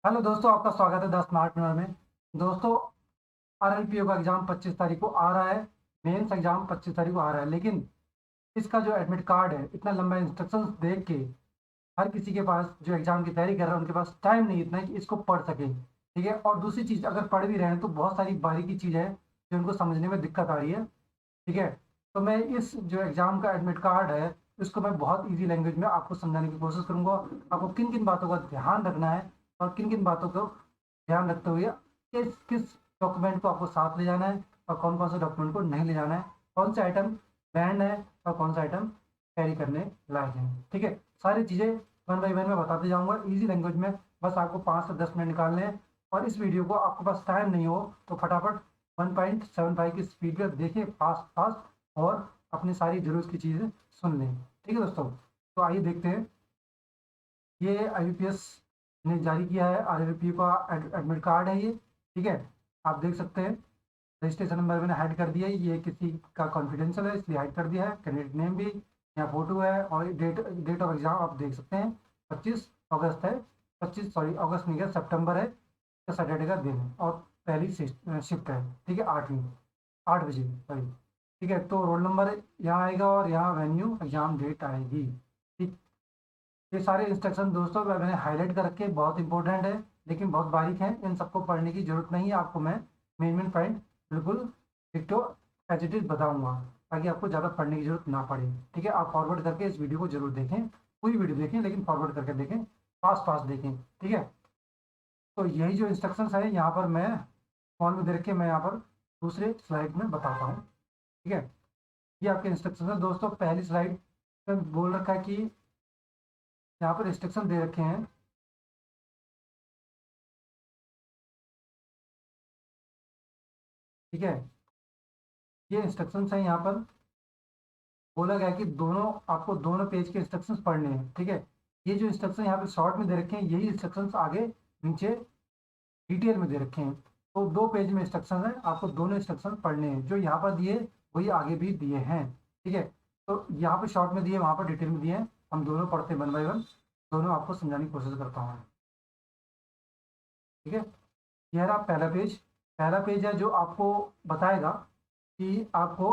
Hello दोस्तों, आपका स्वागत है 10 मिनट में। दोस्तों, आरएलपीओ का एग्जाम 25 तारीख को आ रहा है। मेंस एग्जाम 25 तारीख को आ रहा है, लेकिन इसका जो एडमिट कार्ड है, इतना लंबा इंस्ट्रक्शंस देख के हर किसी के पास, जो एग्जाम की तैयारी कर रहा है, उनके पास टाइम नहीं इतना है कि इसको पढ़ सके। ठीक है, और दूसरी चीज़, अगर पढ़ भी रहे हैं तो बहुत सारी बारीकी चीज़ है जो उनको समझने में दिक्कत आ रही है। ठीक है, तो मैं इस जो एग्जाम का एडमिट कार्ड है, इसको मैं बहुत इजी लैंग्वेज में आपको समझाने की कोशिश करूंगा। आपको किन किन बातों का ध्यान रखना है और किन किन बातों को ध्यान रखते हुए किस किस डॉक्यूमेंट को आपको साथ ले जाना है और कौन कौन से डॉक्यूमेंट को नहीं ले जाना है, कौन से आइटम बैंड है और कौन सा आइटम कैरी करने लायक है। ठीक है, सारी चीज़ें वन बाई वन में बताते जाऊंगा इजी लैंग्वेज में। बस आपको 5 से 10 मिनट निकालने हैं, और इस वीडियो को आपके पास टाइम नहीं हो तो फटाफट 1.75 की स्पीड पर देखें, फास्ट फास्ट, और अपनी सारी जरूरत की चीज़ें सुन लें। ठीक है दोस्तों, तो आइए देखते हैं। ये आईबीपीएस ने जारी किया है, आरआरबी का एडमिट कार्ड है ये। ठीक है, आप देख सकते हैं। रजिस्ट्रेशन नंबर मैंने हाइड कर दिया है, ये किसी का कॉन्फिडेंशियल है इसलिए हाइड कर दिया है। कैंडिडेट नेम भी, यहाँ फोटो है, और डेट डेट ऑफ एग्जाम आप देख सकते हैं, 25 अगस्त है। 25 सॉरी अगस्त नहीं है, सितंबर है, सैटरडे का दिन है, और पहली शिफ्ट है। ठीक है, 8 बजे सॉरी। ठीक है, तो रोल नंबर यहाँ आएगा और यहाँ वेन्यू एग्जाम डेट आएगी। ठीक, ये सारे इंस्ट्रक्शन दोस्तों मैंने हाईलाइट कर रखे, बहुत इंपॉर्टेंट है लेकिन बहुत बारीक है, इन सबको पढ़ने की जरूरत नहीं है। आपको मैं मेन मेन पॉइंट बिल्कुल डिक्टो एज इट इज बताऊंगा, ताकि आपको ज़्यादा पढ़ने की जरूरत ना पड़े। ठीक है, आप फॉरवर्ड करके इस वीडियो को जरूर देखें, पूरी वीडियो देखें लेकिन फॉरवर्ड करके देखें, फास्ट फास्ट देखें। ठीक है, तो यही जो इंस्ट्रक्शंस है यहाँ पर मैं फॉर्म में दे रखे, मैं यहाँ पर दूसरे स्लाइड में बताता हूँ। ठीक है, ये आपके इंस्ट्रक्शन है दोस्तों। पहली स्लाइड में बोल रखा है कि यहाँ पर इंस्ट्रक्शन दे रखे हैं। ठीक है, ये इंस्ट्रक्शंस है, यहाँ पर बोला गया कि दोनों आपको दोनों पेज के इंस्ट्रक्शंस पढ़ने हैं। ठीक है, ये जो इंस्ट्रक्शन यहाँ पे शॉर्ट में दे रखे हैं, यही इंस्ट्रक्शंस आगे नीचे डिटेल में दे रखे हैं। तो 2 पेज में इंस्ट्रक्शन है, आपको दोनों इंस्ट्रक्शन पढ़ने हैं, जो यहाँ पर दिए वही आगे भी दिए हैं। ठीक है, तो यहाँ पे शॉर्ट में दिए, वहाँ पर डिटेल में दिए हैं, हम दोनों पढ़ते हैं वन बाई वन, दोनों आपको समझाने की कोशिश करता हूँ। ठीक है, यह रहा पहला पेज। पहला पेज है जो आपको बताएगा कि आपको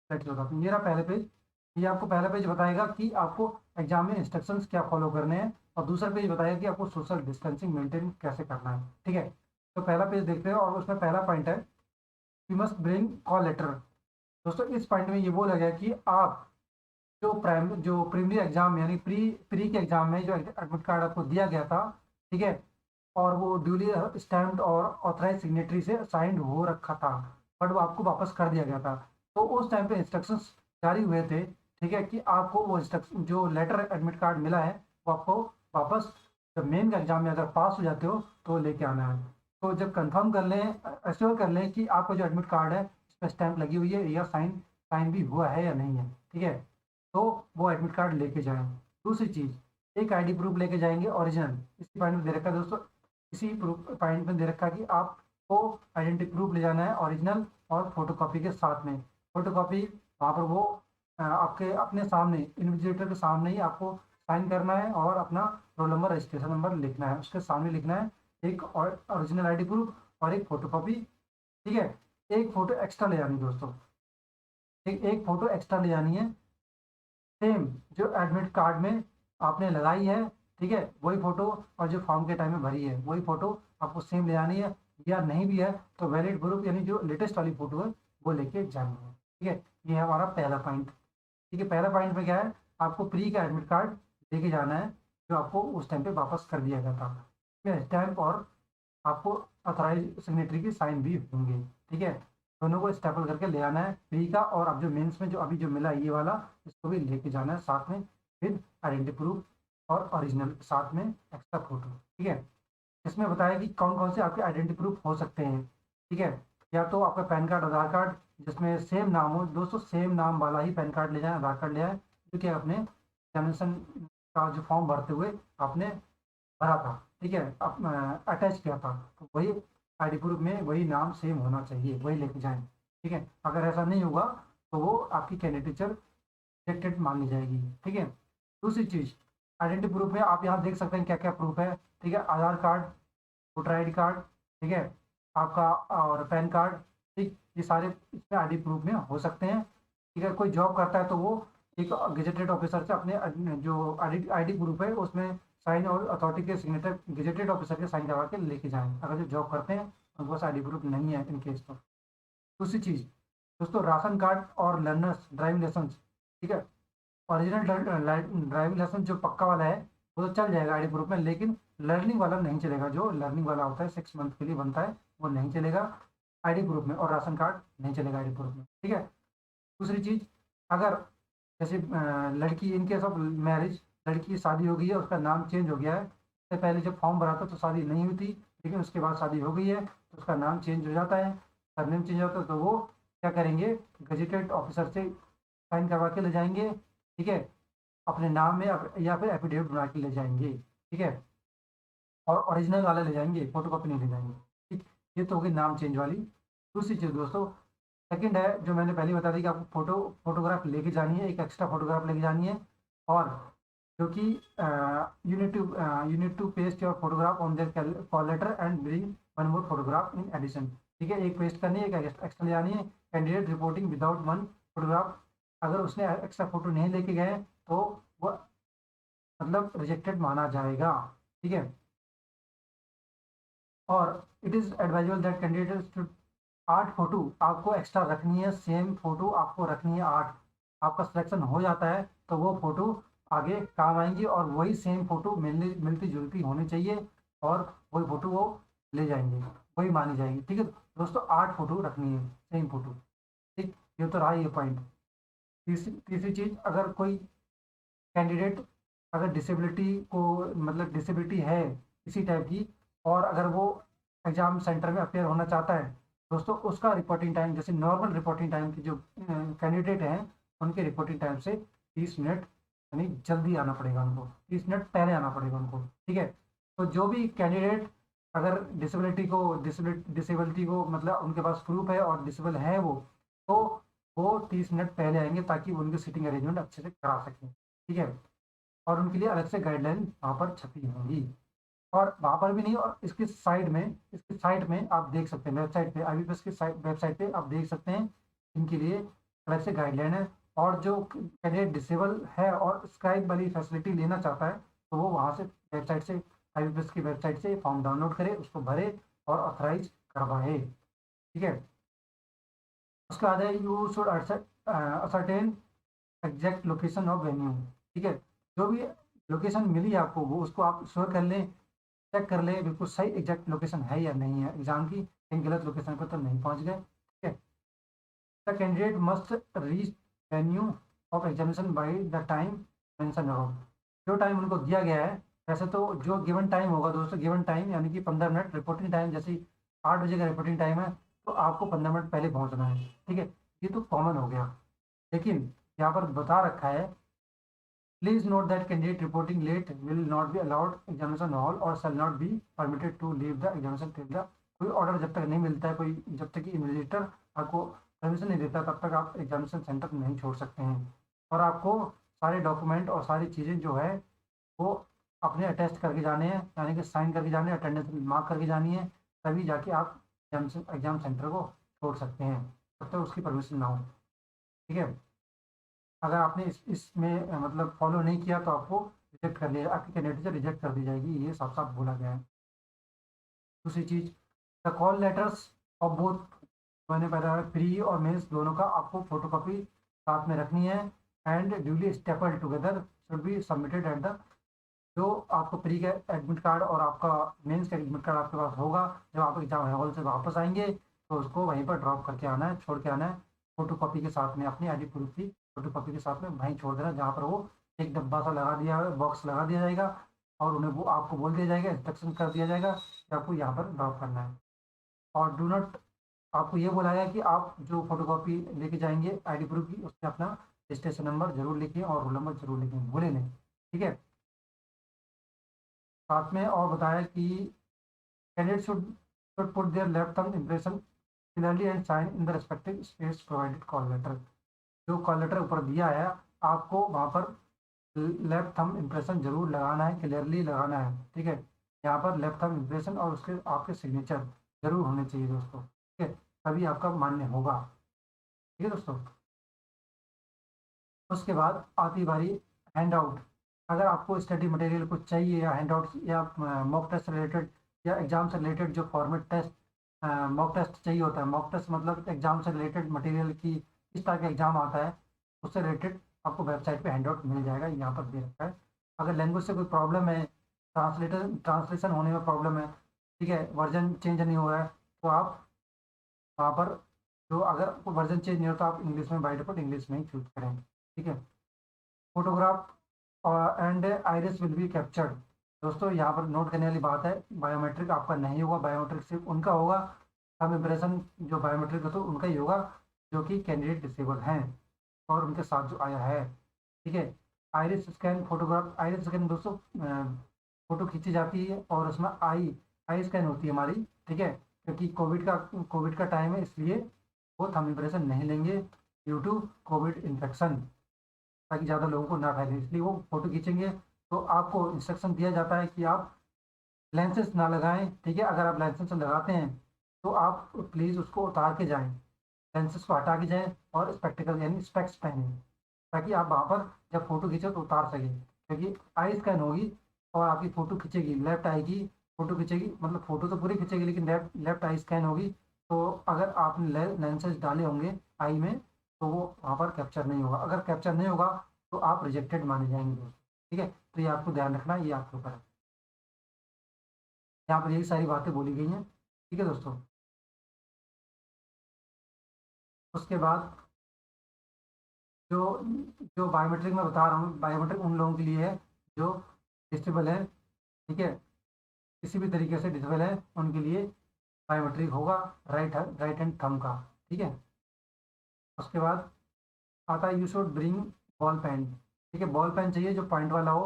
मेरा पहले पेज, ये आपको पहला पेज बताएगा कि आपको एग्जाम में इंस्ट्रक्शंस क्या फॉलो करने हैं, और दूसरा पेज बताएगा कि आपको सोशल डिस्टेंसिंग मेंटेन कैसे करना है। ठीक है, तो पहला पेज देखते हैं, और उसमें पहला पॉइंट है, you must bring call letter. दोस्तों, इस पॉइंट में ये बोला गया कि आप जो प्रीमियरी एग्जाम यानी प्री प्री के एग्जाम में जो एडमिट कार्ड आपको दिया गया था, ठीक है, और वो ड्यूली स्टैम्प्ड और ऑथराइज सिग्नेटरी से साइंड हो रखा था, बट वो आपको वापस कर दिया गया था। तो उस टाइम पे इंस्ट्रक्शंस जारी हुए थे, ठीक है, कि आपको वो इंस्ट्रक्शन जो लेटर एडमिट कार्ड मिला है वो आपको वापस, जब मेन का एग्जाम में अगर पास हो जाते हो तो लेके आना है। तो जब कंफर्म कर लें, एश्योर कर लें कि आपका जो एडमिट कार्ड है इस पर स्टैंप लगी हुई है या साइन साइन भी हुआ है या नहीं है। ठीक है, तो वो एडमिट कार्ड लेके जाएं। दूसरी चीज़, एक आईडी प्रूफ लेके जाएंगे ओरिजिनल। इसी पॉइंट में दे रखा है दोस्तों, इसी प्रूफ पॉइंट में दे रखा है कि आपको आइडेंटिटी प्रूफ ले जाना है ओरिजिनल और फोटोकॉपी के साथ में। फोटोकॉपी वहाँ पर वो आपके अपने सामने इन्विजिलेटर के सामने ही आपको साइन करना है, और अपना रोल नंबर रजिस्ट्रेशन नंबर लिखना है, उसके सामने लिखना है। एक ओरिजिनल आईडी प्रूफ और एक फोटोकॉपी। ठीक है, एक फोटो एक्स्ट्रा ले जानी दोस्तों, एक फोटो एक्स्ट्रा ले जानी है, सेम जो एडमिट कार्ड में आपने लगाई है। ठीक है, वही फोटो, और जो फॉर्म के टाइम में भरी है वही फोटो आपको सेम ले आनी है, या नहीं भी है तो वैलिड ग्रुप यानी जो लेटेस्ट वाली फोटो है वो लेके जानी है। ठीक है, ये है हमारा पहला पॉइंट। ठीक है, पहला पॉइंट में क्या है, आपको प्री का एडमिट कार्ड लेके जाना है, जो आपको उस टाइम पे वापस कर दिया गया था। स्टैम्प और आपको अथॉराइज सिग्नेटरी की साइन भी होंगे। ठीक है, दोनों को स्टेपल करके ले आना है, प्री का, और अब जो मेंस में जो अभी जो मिला है ये वाला, इसको भी लेके जाना है साथ में, विद आइडेंटिटी प्रूफ और ओरिजिनल साथ में एक्स्ट्रा फोटो। ठीक है, इसमें बताया कि कौन कौन से आपके आइडेंटिटी प्रूफ हो सकते हैं। ठीक है, या तो आपका पैन कार्ड, आधार कार्ड, जिसमें सेम नाम हो दोस्तों, सेम नाम वाला ही पैन कार्ड ले जाए, आधार कार्ड ले जाए, क्योंकि आपने एग्जामिनेशन का जो फॉर्म भरते हुए आपने भरा था। ठीक है, अटैच किया था, तो वही आईडी प्रूफ में वही नाम सेम होना चाहिए, वही लेके जाएं। ठीक है, अगर ऐसा नहीं होगा तो वो आपकी कैंडिडेचर रिजेक्टेड मानी जाएगी। ठीक है, दूसरी चीज़, आइडेंटिटी प्रूफ में आप यहाँ देख सकते हैं क्या क्या प्रूफ है, ठीक है। Aadhaar card, voter I D card, ठीक है, आपका और पैन कार्ड, ठीक, ये सारे इसमें आई डी प्रूफ में हो सकते हैं, ठीक है। कोई जॉब करता है तो वो एक गेजेटेड ऑफिसर से अपने जो आई डी प्रूफ है उसमें साइन और अथॉरिटी के सिग्नेचर गेजेटेड ऑफिसर के साइन करवा के लेके जाएं, अगर जो जॉब करते हैं उनके पास आई डी प्रूफ नहीं है इन केस तो। दूसरी चीज़ दोस्तों, राशन कार्ड और लर्नर्स ड्राइविंग लाइसेंस, ठीक है। ओरिजिनल ड्राइविंग लाइसेंस जो पक्का वाला है वो तो चल जाएगा आईडी प्रूफ में, लेकिन लर्निंग वाला नहीं चलेगा। जो लर्निंग वाला होता है 6 मंथ के लिए बनता है वो नहीं चलेगा आईडी प्रूफ में, और राशन कार्ड नहीं चलेगा आईडी प्रूफ में, ठीक है। दूसरी चीज़, अगर जैसे लड़की इन केस ऑफ मैरिज, लड़की की शादी हो गई है, उसका नाम चेंज हो गया है, इससे पहले जब फॉर्म भरा था तो शादी नहीं हुई थी, लेकिन उसके बाद शादी हो गई है तो उसका नाम चेंज हो जाता है, सरनेम चेंज होता है, तो वो क्या करेंगे, गजेटेड ऑफिसर से साइन करवा के ले जाएंगे, ठीक है, अपने नाम में या फिर एफिडेविट बना के ले जाएंगे, ठीक है। और ओरिजिनल वाला ले जाएंगे, फोटोकॉपी नहीं ले जाएंगे, ठीक। ये तो होगी नाम चेंज वाली। दूसरी चीज़ दोस्तों, सेकंड है जो मैंने पहले बता दी कि आपको फोटोग्राफ लेके जानी है, एक एक्स्ट्रा फोटोग्राफ लेके जानी है, और जो कि you need to paste your photograph on their call letter and bring one more photograph in addition, ठीक है। एक पेस्ट करनी है, एक एक्स्ट्रा ले जानी है। Candidate reporting without one photograph, अगर उसने एक्स्ट्रा फोटो नहीं लेके गए तो वो मतलब रिजेक्टेड माना जाएगा, ठीक है। और it is advisable that candidate should 8 photo आपको एक्स्ट्रा रखनी है, सेम फोटो आपको रखनी है 8। आपका सिलेक्शन हो जाता है तो वो फोटो आगे काम आएंगी, और वही सेम फोटो मिलती जुलती होनी चाहिए, और वही फोटो वो ले जाएंगे, वही मानी जाएगी, ठीक है। दोस्तों 8 फोटो रखनी है, सेम फोटो, ठीक। ये तो रहा ये पॉइंट। तीसरी चीज़, अगर कोई कैंडिडेट अगर डिसेबिलिटी को मतलब डिसेबिलिटी है किसी टाइप की, और अगर वो एग्ज़ाम सेंटर में अपेयर होना चाहता है दोस्तों, उसका रिपोर्टिंग टाइम जैसे नॉर्मल रिपोर्टिंग टाइम की जो कैंडिडेट हैं उनके रिपोर्टिंग टाइम से 30 मिनट यानी जल्दी आना पड़ेगा उनको, 30 मिनट पहले आना पड़ेगा उनको, ठीक है। तो जो भी कैंडिडेट अगर डिसेबिलिटी को मतलब उनके पास प्रूफ है और डिसेबल है तो वो 30 मिनट पहले आएंगे ताकि वो उनकी सीटिंग अरेंजमेंट अच्छे से करा सकें, ठीक है। और उनके लिए अलग से गाइडलाइन वहाँ पर छपी होंगी, और वहाँ पर भी नहीं, और इसके साइड में आप देख सकते हैं, वेबसाइट पे IBPS की वेबसाइट पे आप देख सकते हैं इनके लिए अलग से गाइडलाइन है। और जो कैंडिडेट डिसेबल है और स्क्राइब वाली फैसिलिटी लेना चाहता है तो वो वहाँ से वेबसाइट से IBPS की वेबसाइट से फॉर्म डाउनलोड करे, उसको भरे और ऑथराइज करवाए, ठीक है। उसके बाद है you should ascertain exact location of venue, ठीक है। जो भी लोकेशन मिली आपको वो उसको आप श्योर कर लें, चेक कर लें बिल्कुल सही एग्जैक्ट लोकेशन है या नहीं है एग्जाम की, कहीं गलत लोकेशन पर तो नहीं पहुंच गए, ठीक है। The candidate must reach venue of examination by the time mention about, जो टाइम उनको दिया गया है। वैसे तो जो गिवन टाइम होगा दोस्तों, गिवन टाइम यानी कि 15 मिनट रिपोर्टिंग टाइम, जैसे 8 बजे का रिपोर्टिंग टाइम है तो आपको 15 मिनट पहले पहुंचना है, ठीक है। ये तो कॉमन हो गया, लेकिन यहाँ पर बता रखा है, please note that candidate reporting late will not be allowed examination hall और shall not be permitted to leave the examination till the, कोई ऑर्डर जब तक नहीं मिलता है, कोई जब तक कि इन्विजिलेटर आपको परमिशन नहीं देता तब तक आप एग्जामिनेशन सेंटर नहीं छोड़ सकते हैं। और आपको सारे डॉक्यूमेंट और सारी चीज़ें जो है वो अपने अटेस्ट करके जाने हैं, यानी कि साइन करके जाने हैं, अटेंडेंस मार्क करके जानी है, तभी जाके आप एग्जाम सेंटर को छोड़ सकते हैं, तब तक उसकी परमिशन ना हो, ठीक है। अगर आपने इसमें मतलब फॉलो नहीं किया तो आपको रिजेक्ट कर लिया, आपकी कैंडिडेट से रिजेक्ट कर दी जाएगी, ये साफ साफ बोला गया है। दूसरी चीज़, the call letters of both, मैंने बताया प्री और मेंस दोनों का आपको फोटोकॉपी साथ में रखनी है, and duly stapled together should be submitted at the, जो आपको प्री का एडमिट कार्ड और आपका मेंस का एडमिट कार्ड आपके पास होगा, जब आप एग्जाम हॉल से वापस आएंगे तो उसको वहीं पर ड्रॉप करके आना है, छोड़ के आना है, फोटो कॉपी के साथ में, अपनी आई डी प्रूफ की फोटो कॉपी के साथ में वहीं छोड़ देना, जहाँ पर वो एक डब्बा सा लगा दिया बॉक्स लगा दिया जाएगा, और उन्हें वो आपको बोल दिया जाएगा, इंस्ट्रक्शन कर दिया जाएगा कि आपको यहाँ पर ड्रॉप करना है। और डू नॉट, आपको ये बोला गया कि आप जो फोटो कॉपी लेके जाएंगे आई डी प्रूफ की, उसमें अपना रजिस्ट्रेशन नंबर जरूर लिखें और रोल नंबर जरूर लिखें, भूले नहीं, ठीक है। साथ में और बताया कि candidate should put their left thumb impression clearly and sign in the respective space provided call letter, जो कॉल लेटर ऊपर दिया है आपको वहाँ पर लेफ्ट थंब इम्प्रेशन जरूर लगाना है, क्लियरली लगाना है, ठीक है। यहाँ पर लेफ्ट थंब इम्प्रेशन और उसके आपके सिग्नेचर जरूर होने चाहिए दोस्तों, ठीक है, तभी आपका मान्य होगा, ठीक है दोस्तों। उसके बाद आती बारी हैंड आउट। अगर आपको स्टडी मटेरियल कुछ चाहिए या हैंड आउट या मॉक टेस्ट रिलेटेड या एग्जाम से रिलेटेड जो फॉर्मेट टेस्ट मॉक टेस्ट चाहिए होता है, मॉक टेस्ट मतलब एग्जाम से रिलेटेड मटेरियल की इस तरह का एग्जाम आता है, उससे रिलेटेड आपको वेबसाइट पे हैंड आउट मिल जाएगा, यहाँ पर दे रखा है। अगर लैंग्वेज से कोई प्रॉब्लम है, ट्रांसलेशन होने में प्रॉब्लम है, ठीक है, वर्जन चेंज नहीं हो रहा है, तो आप वहाँ पर जो अगर वर्जन चेंज नहीं होता आप इंग्लिश में बाय डिफॉल्ट इंग्लिश में ही चूज करें, ठीक है। Photograph and iris will be captured. दोस्तों यहाँ पर नोट करने वाली बात है, बायोमेट्रिक आपका नहीं होगा, बायोमेट्रिक सिर्फ उनका होगा, थंब इम्प्रेशन जो बायोमेट्रिक हो तो उनका ही होगा जो कि कैंडिडेट डिसेबल हैं और उनके साथ जो आया है, ठीक है। Iris scan photograph, iris scan दोस्तों फोटो खींची जाती है और उसमें आई आई स्कैन होती है हमारी, ठीक है, क्योंकि कोविड का टाइम है इसलिए वो थंब इम्प्रेशन नहीं लेंगे ड्यू टू कोविड इन्फेक्शन, ताकि ज़्यादा लोगों को ना फैले, इसलिए वो फोटो खींचेंगे। तो आपको इंस्ट्रक्शन दिया जाता है कि आप लेंसेज ना लगाएं, ठीक है। अगर आप लेंसेज लगाते हैं तो आप प्लीज़ उसको उतार के जाएं, लेंसेज को हटा के जाएं और स्पेक्टिकल यानी स्पेक्स पहनें, ताकि आप वहाँ पर जब फोटो खींचो तो उतार सकें, क्योंकि आई स्कैन होगी और आपकी फ़ोटो खींचेगी, लेफ्ट आई की फ़ोटो खींचेगी, मतलब फ़ोटो तो पूरी खींचेगी लेकिन लेफ्ट लेफ्ट आई स्कैन होगी। तो अगर आपने लेंसेज डाले होंगे आई में तो वो वहाँ पर कैप्चर नहीं होगा, अगर कैप्चर नहीं होगा तो आप रिजेक्टेड माने जाएंगे दोस्तों, ठीक है। तो ये आपको ध्यान रखना है, ये आपके ऊपर है, यहाँ पर यही सारी बातें बोली गई हैं, ठीक है दोस्तों। उसके बाद जो जो बायोमेट्रिक मैं बता रहा हूँ, बायोमेट्रिक उन लोगों के लिए है जो डिसेबल है, ठीक है, किसी भी तरीके से डिसेबल है उनके लिए बायोमेट्रिक होगा, राइट हैंड थंब का, ठीक है। उसके बाद आता है you should bring ball pen, ठीक है, बॉल पेन चाहिए जो पॉइंट वाला हो,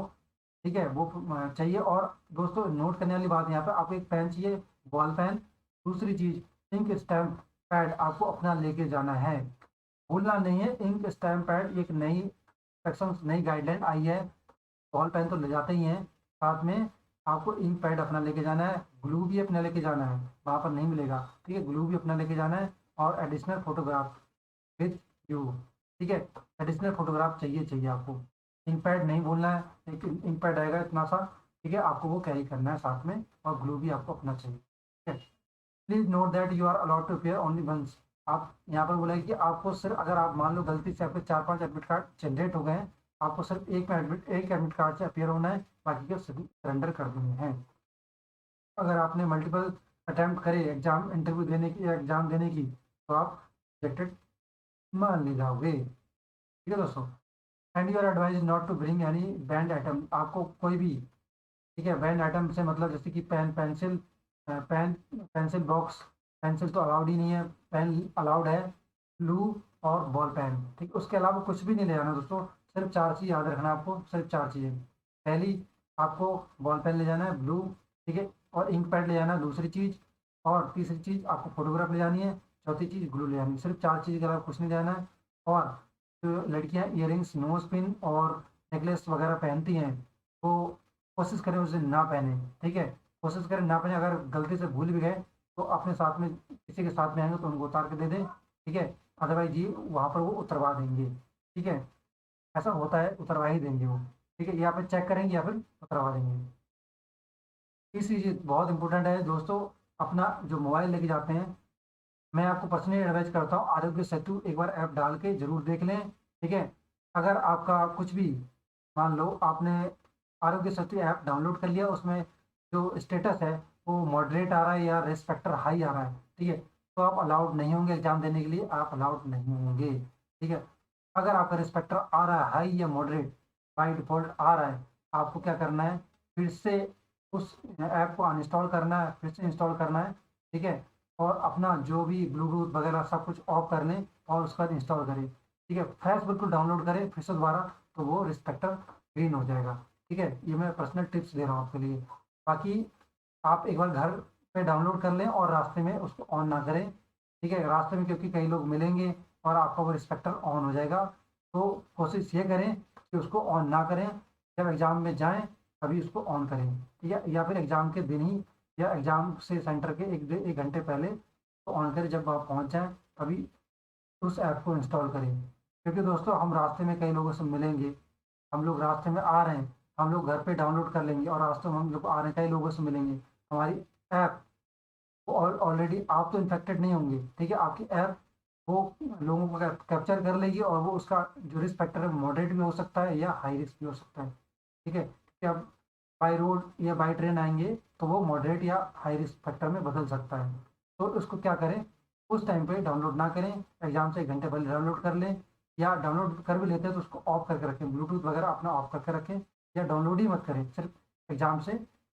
ठीक है, वो चाहिए। और दोस्तों नोट करने वाली बात यहाँ पे, आपको एक पेन चाहिए, बॉल पेन। दूसरी चीज इंक स्टैम्प पैड आपको अपना लेके जाना है, भूलना नहीं है। इंक स्टैम्प पैड एक नई सेक्शन नई गाइडलाइन आई है, बॉल पेन तो ले जाते ही हैं, साथ में आपको इंक पैड अपना लेके जाना है, ग्लू भी अपना लेके जाना है, वहाँ पर नहीं मिलेगा, ठीक है, ग्लू भी अपना लेके जाना है और एडिशनल फोटोग्राफ विथ यू, ठीक है, एडिशनल फोटोग्राफ चाहिए चाहिए आपको। इंक पैड नहीं भूलना है, एक इंक पैड आएगा इतना सा, ठीक है, आपको वो कैरी करना है साथ में और ग्लू भी आपको अपना चाहिए, ठीक है। Please note that you are allowed to appear only once. आप यहाँ पर बोला है कि आपको सिर्फ अगर आप मान लो गलती से आपके 4-5 एडमिट कार्ड जनरेट हो गए हैं, आपको सिर्फ एक एडमिट कार्ड से अपेयर होना है, बाकी के सभी सरेंडर कर देने हैं। अगर आपने मल्टीपल अटैम्प्ट करे एग्जाम इंटरव्यू देने की या एग्जाम देने की तो आप रिजेक्टेड मान ले जाओगे, ठीक है दोस्तों। And you're advise not to bring any banned item, आपको कोई भी, ठीक है, बैंड आइटम से मतलब जैसे कि पेंसिल बॉक्स, पेंसिल तो अलाउड ही नहीं है, पेन अलाउड है, ब्लू और बॉल पेन, ठीक, उसके अलावा कुछ भी नहीं ले जाना दोस्तों। सिर्फ 4 चीज़ याद रखना आपको, सिर्फ 4 चीज़ें। पहली, आपको बॉल पेन ले जाना है ब्लू, ठीक है, और इंक पैड ले जाना है दूसरी चीज़, और तीसरी चीज़ आपको फोटोग्राफ ले जानी है, चौथी चीज़ ग्लू ले जानी है, सिर्फ 4 चीज़ के अलावा कुछ नहीं ले जाना है। और जो लड़कियां इयररिंग्स, नोज पिन और नेकलेस वगैरह पहनती हैं वो कोशिश करें उसे ना पहने, ठीक है, कोशिश करें ना पहने। अगर गलती से भूल भी गए तो अपने साथ में किसी के साथ में आएंगे तो उनको उतार के दे दें, ठीक है, अदरवाइज जी वहाँ पर वो उतरवा देंगे, ठीक है, ऐसा होता है, उतरवा ही देंगे वो, ठीक है, या फिर चेक करेंगे या फिर उतरवा देंगे। तीसरी चीज़ बहुत इंपॉर्टेंट है दोस्तों, अपना जो मोबाइल लेके जाते हैं, मैं आपको पर्सनली एडवाइस करता हूँ आरोग्य सेतु एक बार ऐप डाल के जरूर देख लें, ठीक है। अगर आपका कुछ भी, मान लो आपने आरोग्य सेतु ऐप डाउनलोड कर लिया, उसमें जो स्टेटस है वो मॉडरेट आ रहा है या रिस्क फैक्टर हाई आ रहा है, ठीक है, तो आप अलाउड नहीं होंगे एग्जाम देने के लिए, आप अलाउड नहीं होंगे, ठीक है। अगर आपका रिस्क फैक्टर आ रहा है हाई या मॉडरेट, बाई डिफॉल्ट आ रहा है, आपको क्या करना है, फिर से उस ऐप को अनइंस्टॉल करना है, फिर से इंस्टॉल करना है, ठीक है, और अपना जो भी ब्लूटूथ वगैरह सब कुछ ऑफ कर लें और उसके बाद इंस्टॉल करें, ठीक है, फ्रेश बिल्कुल डाउनलोड करें फिर से दोबारा, तो वो रिस्पेक्टर ग्रीन हो जाएगा, ठीक है। ये मैं पर्सनल टिप्स दे रहा हूँ आपके लिए। बाकी आप एक बार घर पे डाउनलोड कर लें और रास्ते में उसको ऑन ना करें, ठीक है, रास्ते में क्योंकि कई लोग मिलेंगे और आपका वो रिस्पेक्टर ऑन हो जाएगा। तो कोशिश ये करें कि कि उसको ऑन ना करें, जब एग्ज़ाम में जाएँ तभी उसको ऑन करें, ठीक है? या फिर एग्ज़ाम के दिन ही या एग्ज़ाम से सेंटर के 1 घंटे पहले तो ऑन करें, जब आप पहुँच जाएँ तभी उस ऐप को इंस्टॉल करें। क्योंकि दोस्तों हम रास्ते में कई लोगों से मिलेंगे, हम लोग रास्ते में आ रहे हैं, हम लोग घर पे डाउनलोड कर लेंगे और रास्ते में हम लोग आ रहे हैं, कई लोगों से मिलेंगे। हमारी ऐप वो ऑलरेडी आप तो इन्फेक्टेड नहीं होंगे, ठीक है? आपकी ऐप वो लोगों को कैप्चर कर लेगी और वो उसका जो रिस्क फैक्टर है मॉडरेट भी हो सकता है या हाई रिस्क भी हो सकता है, ठीक है? कि आप बाय रोड या बाय ट्रेन आएँगे तो वो मॉडरेट या हाई रिस्क फैक्टर में बदल सकता है। तो उसको क्या करें, उस टाइम पे डाउनलोड ना करें, एग्ज़ाम से 1 घंटे पहले डाउनलोड कर लें या डाउनलोड कर भी लेते हैं तो उसको ऑफ करके रखें, ब्लूटूथ वगैरह अपना ऑफ करके रखें या डाउनलोड ही मत करें, सिर्फ़ एग्ज़ाम से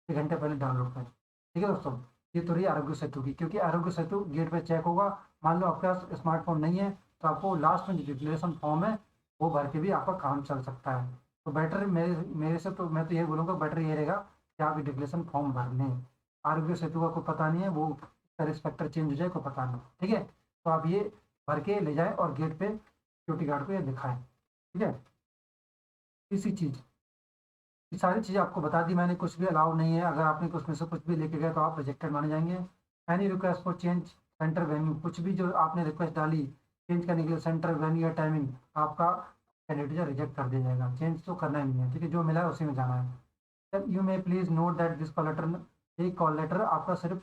1 घंटे पहले डाउनलोड करें। ठीक है दोस्तों? ये तो रही आरोग्य सेतु की, क्योंकि आरोग्य सेतु गेट पे चेक होगा। मान लो आपके पास स्मार्टफ़ोन नहीं है, तो आपको लास्ट में जो डिक्लेरेशन फॉर्म है, वो भर के भी आपका काम चल सकता है। तो बेटर मेरे मेरे से तो मैं तो यही बोलूँगा, बेटर ये रहेगा कि आप ये डिक्लेरेशन फॉर्म भर लें। आरोग्य सेतु का कोई पता नहीं है, वो उसका रिस्क फैक्टर चेंज हो जाए, कोई पता नहीं, ठीक है? तो आप ये भर के ले जाएँ और गेट पे सिक्योरिटी गार्ड को ये दिखाएँ, ठीक है? तीसरी चीज़, ये सारी चीज़ें आपको बता दी मैंने, कुछ भी अलाउ नहीं है, अगर आपने उसमें से कुछ भी लेके गए तो आप रिजेक्टेड माने जाएँगे। Any request for change centre venue, कुछ भी जो आपने रिक्वेस्ट डाली चेंज करने के लिए सेंटर वेन्यू या टाइमिंग, आपका कैंडिडेट रिजेक्ट कर दिया जाएगा। चेंज तो करना ही नहीं है, ठीक है? जो मिला है उसी में जाना है। तब you may please note that this call letter, ये कॉल लेटर आपका सिर्फ़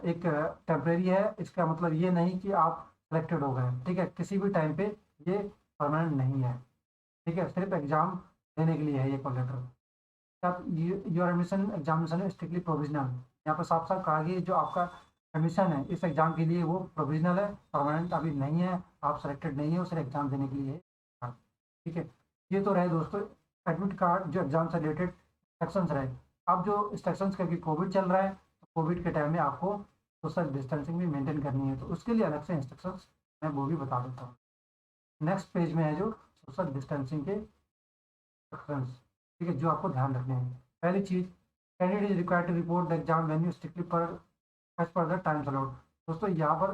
एक टेम्परेरी है, इसका मतलब ये नहीं कि आप सिलेक्टेड हो गए, ठीक है? किसी भी टाइम पे ये परमानेंट नहीं है, ठीक है? सिर्फ़ एग्ज़ाम देने के लिए है ये कॉल लेटर। आप your admission examination is strictly provisional, यहाँ पर साफ-साफ कहा गया है जो आपका एडमिशन है इस एग्ज़ाम के लिए वो प्रोविजनल है, परमानेंट अभी नहीं है, आप सेलेक्टेड नहीं हो, सिर्फ एग्ज़ाम देने के लिए है। हाँ, ठीक है? ये तो रहे दोस्तों एडमिट कार्ड जो एग्ज़ाम से रिलेटेड इंस्ट्रक्शंस रहे। अब जो इंस्ट्रक्शंस, क्योंकि कोविड चल रहा है, तो कोविड के टाइम में आपको सोशल डिस्टेंसिंग भी मेंटेन करनी है, तो उसके लिए अलग से इंस्ट्रक्शंस मैं वो भी बता देता हूँ। नेक्स्ट पेज में है जो सोशल डिस्टेंसिंग के इंस्ट्रक्शंस, ठीक है, जो आपको ध्यान रखने हैं। पहली चीज़, candidate is required to report the exam venue strictly पर as per the time allowed. दोस्तों यहाँ पर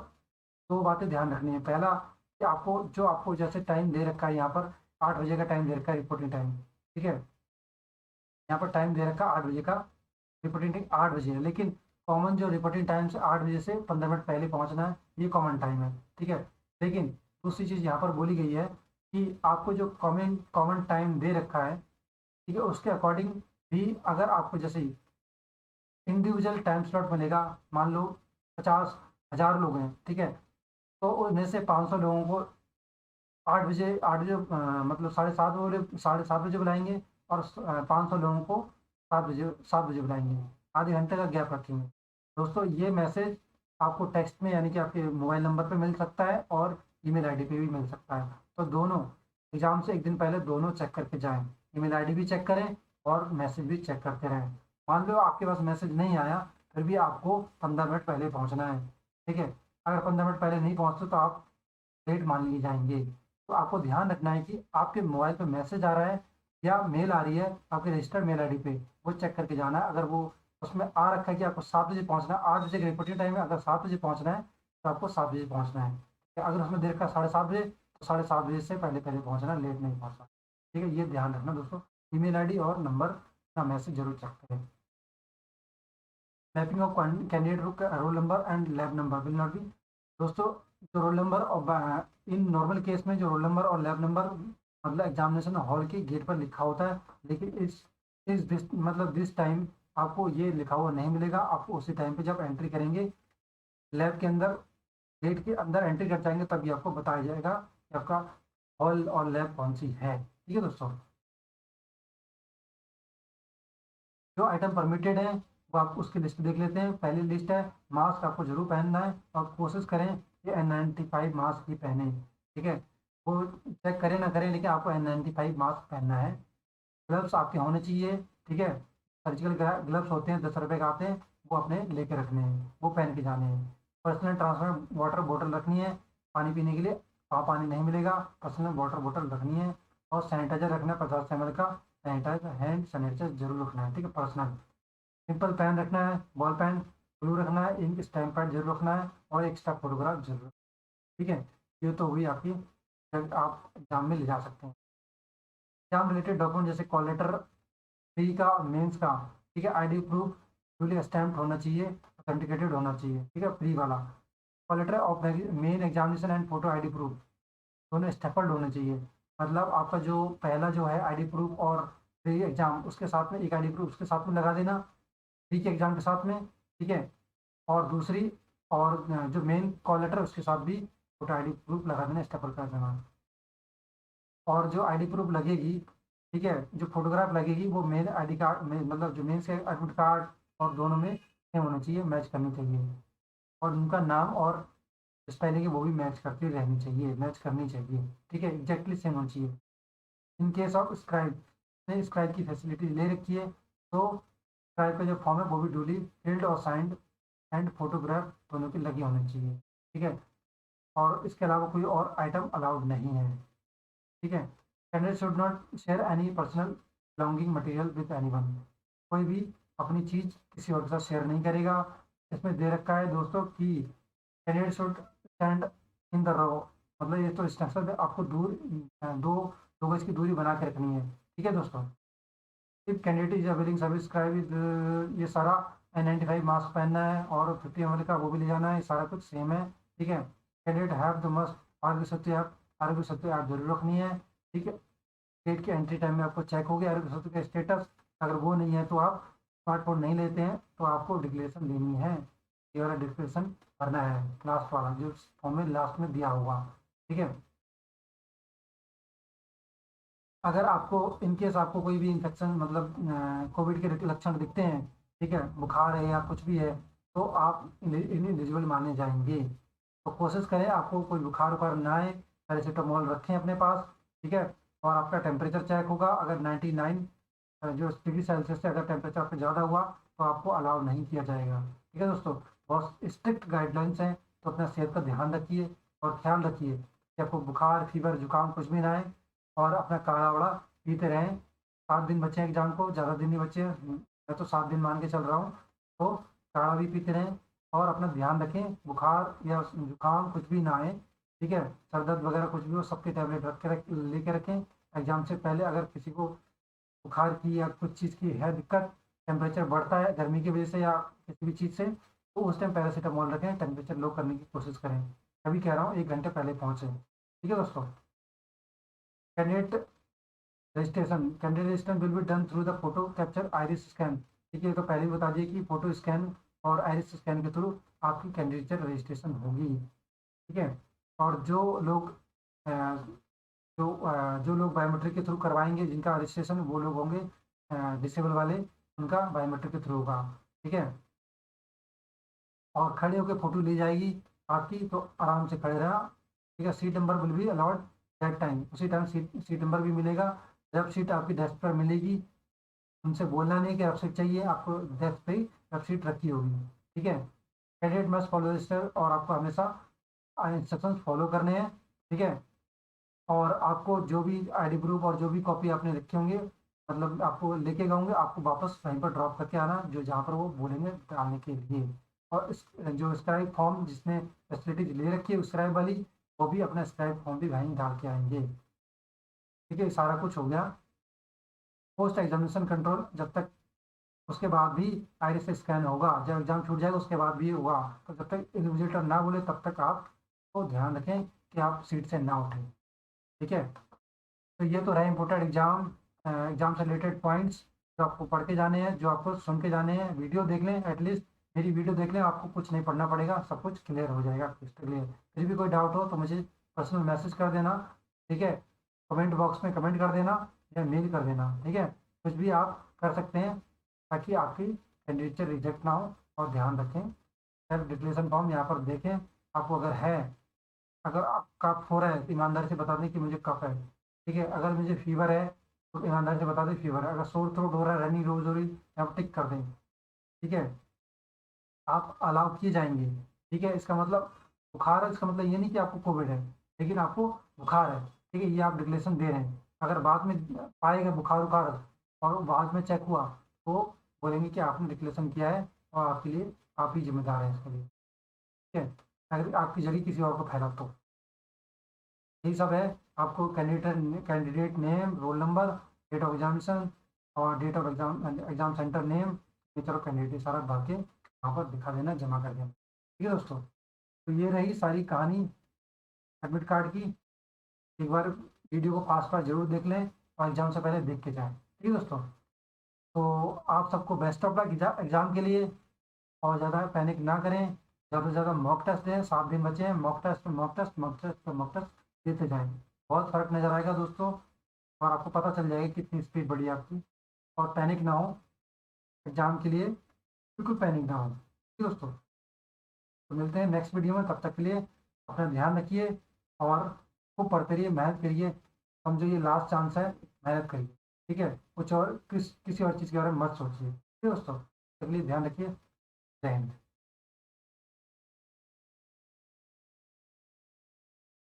2 बातें ध्यान रखनी है। पहला कि आपको जैसे टाइम दे रखा है यहाँ पर 8 बजे का टाइम दे रखा है रिपोर्टिंग टाइम, ठीक है? यहाँ पर टाइम दे रखा है 8 बजे का, रिपोर्टिंग टाइम 8 बजे है, लेकिन कॉमन जो रिपोर्टिंग टाइम से 8 बजे से 15 मिनट पहले पहुँचना है, ये कॉमन टाइम है, ठीक है? लेकिन दूसरी चीज़ यहाँ पर बोली गई है कि आपको जो कॉमन कॉमन टाइम दे रखा है, ठीक है, उसके अकॉर्डिंग भी अगर आपको जैसे इंडिविजुअल टाइम स्लॉट मिलेगा, मान लो 50,000 लोग हैं, ठीक है? तो उनमें से 500 लोगों को 8 बजे मतलब साढ़े 7 बजे बुलाएँगे और 500 लोगों को 7 बजे बुलाएँगे। आधे घंटे का गैप रखेंगे। दोस्तों ये मैसेज आपको टेक्स्ट में यानी कि आपके मोबाइल नंबर पे मिल सकता है और ईमेल आईडी पे भी मिल सकता है। तो दोनों एग्ज़ाम से 1 दिन पहले दोनों चेक करके जाएँ। ईमेल आईडी भी चेक करें और मैसेज भी चेक करते रहें। मान लो आपके पास मैसेज नहीं आया, फिर भी आपको 15 मिनट पहले पहुँचना है, ठीक है? अगर 15 मिनट पहले नहीं पहुँचते तो आप लेट मान लिए जाएँगे। तो आपको ध्यान रखना है कि आपके मोबाइल पे मैसेज आ रहा है या मेल आ रही है आपके रजिस्टर्ड मेल आईडी पे, वो चेक करके जाना है। अगर वो उसमें आ रखा है कि आपको 7 बजे पहुँचना है, 8 बजे का रिपोर्टिंग टाइम है, अगर 7 बजे पहुँचना है, तो आपको 7 बजे पहुँचना है। अगर उसमें दे रखा है 7:30 बजे, तो 7:30 बजे से पहले-पहले पहुँचना है, लेट नहीं पहुँचना। ठीक है? ये ध्यान रखना दोस्तों। ईमेल आईडी और नंबर का मैसेज ज़रूर चेक करें। Mapping of candidate roll number and lab number will not B. दोस्तों जो रोल नंबर और इन नॉर्मल केस में जो रोल नंबर और लैब नंबर मतलब एग्जामिनेशन हॉल के गेट पर लिखा होता है, लेकिन इस दिस टाइम आपको ये लिखा हुआ नहीं मिलेगा। आपको उसी टाइम पे जब एंट्री करेंगे लैब के अंदर, गेट के अंदर एंट्री कर जाएंगे, तभी आपको बताया जाएगा कि आपका हॉल और लैब कौन सी है। ठीक है दोस्तों, जो आइटम परमिटेड है वो आप उसकी लिस्ट देख लेते हैं। पहली लिस्ट है मास्क आपको जरूर पहनना है और कोशिश करें कि N95 मास्क ही पहने, ठीक है? वो चेक करें ना करें, लेकिन आपको N95 मास्क पहनना है। ग्लव्स आपके होने चाहिए, ठीक है? सर्जिकल ग्लव्स होते हैं, 10 रुपए का आते हैं, वो अपने लेके रखने हैं, वो पहन के जाने हैं। पर्सनल ट्रांसफर वाटर बोतल रखनी है पानी पीने के लिए, वहाँ पानी नहीं मिलेगा, पर्सनल वाटर बोतल रखनी है। और सैनिटाइजर रखना है 50 ml का, सैनिटाइजर हैंड सैनिटाइजर जरूर रखना है, ठीक है? पर्सनल सिंपल पेन रखना है, बॉल पेन, ग्लू रखना है, इंक स्टैम्प पैड जरूर रखना है और एक्स्ट्रा फोटोग्राफ जरूर, ठीक है? ये तो हुई आपकी, जब आप एग्जाम में ले जा सकते हैं। एग्जाम रिलेटेड डॉक्यूमेंट जैसे कॉल लेटर, प्री का, मेंस का, ठीक है, आईडी प्रूफ ड्यूली स्टैम्प्ड होना चाहिए, ऑथेंटिकेटेड होना चाहिए, ठीक है, प्री वाला। Call letter of main examination and photo ID proof दोनों स्टेपल्ड होने चाहिए। मतलब आपका जो पहला जो है आईडी प्रूफ और प्री एग्जाम उसके साथ में एक आईडी प्रूफ उसके साथ में लगा देना, प्री के एग्जाम के साथ में, ठीक है। और दूसरी और जो मेन कॉल लेटर उसके साथ भी फोटो आईडी प्रूफ लगा देना, स्टेपल कर देना। और जो आईडी प्रूफ लगेगी, ठीक है, जो फोटोग्राफ लगेगी वो मेन आईडी कार्ड में, मतलब जो मेन से एडमिट कार्ड और दोनों में सेम होना चाहिए, मैच करनी चाहिए। और उनका नाम और स्पेलिंग है वो भी मैच करती रहनी चाहिए, मैच करनी चाहिए, ठीक है, एग्जैक्टली सेम होनी चाहिए। इन केस ऑफ स्क्राइब ने स्क्राइब की फैसिलिटी ले रखी है, तो स्क्राइब का जो फॉर्म है वो भी डूली फिल्ड और साइंड एंड फोटोग्राफ दोनों की लगी होनी चाहिए, ठीक है। और इसके अलावा कोई और आइटम अलाउड नहीं है, ठीक है। Candidate should not share any personal belonging material with anyone. कोई भी अपनी चीज़ किसी और के साथ शेयर नहीं करेगा। इसमें दे रखा है दोस्तों कि candidate should stand in the row, मतलब ये तो इंस्ट्रक्शन है, आपको दूर 2 गज की दूरी बना के रखनी है, ठीक है दोस्तों। If candidate is availing service Cribb is, ये सारा N95 मास्क पहनना है और 50 ml का वो भी ले जाना है, सारा कुछ सेम है, ठीक है। कैंडिडेट हैव द मस्ट आरोग्य सत्य ऐप, आरोग्य सत्य ऐप जरूर रखनी है, ठीक है। गेट के एंट्री टाइम में आपको चेक होगी आरोग्य सत्य का स्टेटस, अगर वो नहीं है तो आप स्मार्टफोन नहीं लेते हैं तो आपको डिक्लेरेशन देनी है, ये वाला डिक्लेरेशन भरना है, लास्ट वाला जो फॉर्म में लास्ट में दिया होगा, ठीक है। अगर आपको इनकेस आपको कोई भी इन्फेक्शन मतलब कोविड के लक्षण दिखते हैं, ठीक है, बुखार है या कुछ भी है, तो आप इलिजिबल माने जाएंगे। तो कोशिश करें आपको कोई बुखार उखार ना आए, पैरासीटामोल रखें अपने पास, ठीक है। और आपका टेम्परेचर चेक होगा, अगर 99 जो डिग्री सेल्सियस से अगर टेम्परेचर आपका ज़्यादा हुआ तो आपको अलाउ नहीं किया जाएगा, ठीक है दोस्तों। बहुत स्ट्रिक्ट गाइडलाइंस हैं, तो अपना सेहत का ध्यान रखिए और ख्याल रखिए कि आपको बुखार फीवर जुकाम कुछ भी ना आए, और अपना काढ़ा वाड़ा पीते रहें। 7 दिन बचे हैं एग्जाम को, ज़्यादा दिन नहीं बचे, मैं तो 7 दिन मान के चल रहा हूँ। तो काढ़ा भी पीते रहें और अपना ध्यान रखें, बुखार या जुकाम कुछ भी ना आए, ठीक है। सर दर्द वगैरह कुछ भी हो सबके टैबलेट लेके रखें। एग्जाम से पहले अगर किसी को बुखार की या कुछ चीज़ की है दिक्कत, टेम्परेचर बढ़ता है गर्मी की वजह से या किसी भी चीज़ से, तो उस टाइम पैरासीटामोल रखें, टेम्परेचर लो करने की कोशिश करें। अभी कह रहा हूँ 1 घंटे पहले पहुँचे, ठीक है दोस्तों। Candidate registration will be done through the photo capture iris scan, ठीक है। तो पहले ही बता दिए कि फोटो स्कैन और आइरिस स्कैन के थ्रू आपकी कैंडिडेचर रजिस्ट्रेशन होगी, ठीक है। और जो लोग बायोमेट्रिक के थ्रू करवाएंगे, जिनका रजिस्ट्रेशन वो लोग होंगे डिसेबल वाले, उनका बायोमेट्रिक के थ्रू होगा, ठीक है। और खड़े होकर फोटो ली जाएगी आपकी, तो आराम से खड़े रहना, ठीक है। Seat number will be allowed that time, उसी टाइम सीट नंबर भी मिलेगा। जब सीट आपकी डेस्क पर मिलेगी, उनसे बोलना नहीं कि रफ सीट चाहिए, आपको डेस्क पे ही रफ सीट रखी होगी, ठीक है। कैंडिडेट मस्ट फॉलो रजिस्टर, और आपको हमेशा इंस्ट्रक्शंस फॉलो करने हैं, ठीक है। और आपको जो भी आईडी प्रूफ और जो भी कॉपी आपने रखे होंगे, मतलब आपको लेके गए होंगे, आपको वापस वहीं पर ड्रॉप करके आना, जो जहाँ पर वो बोलेंगे डालने के लिए। और इस जो स्क्राइब फॉर्म जिसने फैसिलिटीज ले रखी है स्क्राइब वाली, वो भी अपना स्क्राइब फॉर्म भी वहीं डाल के आएंगे, ठीक है। सारा कुछ हो गया। पोस्ट एग्जामिनेशन कंट्रोल, जब तक उसके बाद भी आइरिस से स्कैन होगा, जब एग्जाम छूट जाएगा उसके बाद भी होगा, तो जब तक इन्विजिलेटर ना बोले तब तक आपको ध्यान रखें कि आप सीट से ना उठें, ठीक है। तो ये तो रहे इंपॉर्टेंट एग्जाम से रिलेटेड पॉइंट्स, जो आपको पढ़ के जाने हैं, जो आपको सुन के जाने हैं। वीडियो देख लें, एटलीस्ट मेरी वीडियो देख लें, आपको कुछ नहीं पढ़ना पड़ेगा, सब कुछ क्लियर हो जाएगा, क्लियर। फिर भी कोई डाउट हो तो मुझे पर्सनल मैसेज कर देना, ठीक है। कमेंट बॉक्स में कमेंट कर देना या मेल कर देना, ठीक है। कुछ भी आप कर सकते हैं ताकि आपकी कैंडिडेचर रिजेक्ट ना हो। और ध्यान रखें, सेल्फ डिक्लेरेशन फॉर्म यहाँ पर देखें, आपको अगर है, अगर आप कफ हो रहा है तो ईमानदारी से बता दें कि मुझे कफ है, ठीक है। अगर मुझे फीवर है तो ईमानदारी से बता दें फीवर है। अगर सोर थ्रोट हो रहा है, रनिंग रोज हो रही, आप टिक कर दें, ठीक है। आप अलाउ किए जाएंगे, ठीक है। इसका मतलब बुखार है, इसका मतलब ये नहीं कि आपको कोविड है, लेकिन आपको बुखार है, ठीक है, ये आप डिक्लेरेशन दे रहे हैं। अगर बाद में पाएगा बुखार उखार और बाद में चेक हुआ, तो बोलेंगे कि आपने डिक्लेरेशन किया है और आपके लिए आप ही जिम्मेदार हैं इसके लिए, ठीक है। अगर आपकी जगह किसी और को फैला तो यही सब है। आपको candidate name, roll number, date of examination और date of exam centre name, nature of candidate सारा भर के वहाँ पर दिखा देना, जमा कर देना। ठीक है दोस्तों, तो ये रही सारी कहानी एडमिट कार्ड की। एक बार वीडियो को फास्ट फास्ट जरूर देख लें और एग्जाम से पहले देख के जाएं। ठीक है दोस्तों, तो आप सबको बेस्ट ऑफ लक एग्जाम के लिए। और ज़्यादा पैनिक ना करें, ज़्यादा से ज़्यादा मॉक टेस्ट दें, 7 दिन बचे हैं, mock test mock test mock test mock test देते जाएं। बहुत फ़र्क नज़र आएगा दोस्तों, और आपको पता चल जाएगा कितनी स्पीड बढ़ी है आपकी। और पैनिक ना हो एग्जाम के लिए, बिल्कुल पैनिक ना हो। ठीक है दोस्तों, तो मिलते हैं नेक्स्ट वीडियो में, तब तक के लिए अपना ध्यान रखिए और खूब पढ़ते रहिए, मेहनत करिए। समझो ये लास्ट चांस है, मेहनत करिए। ठीक है, कुछ और किसी और चीज़ के बारे में मत सोचिए। ठीक है दोस्तों, तब तक के लिए ध्यान रखिए। जय हिंद।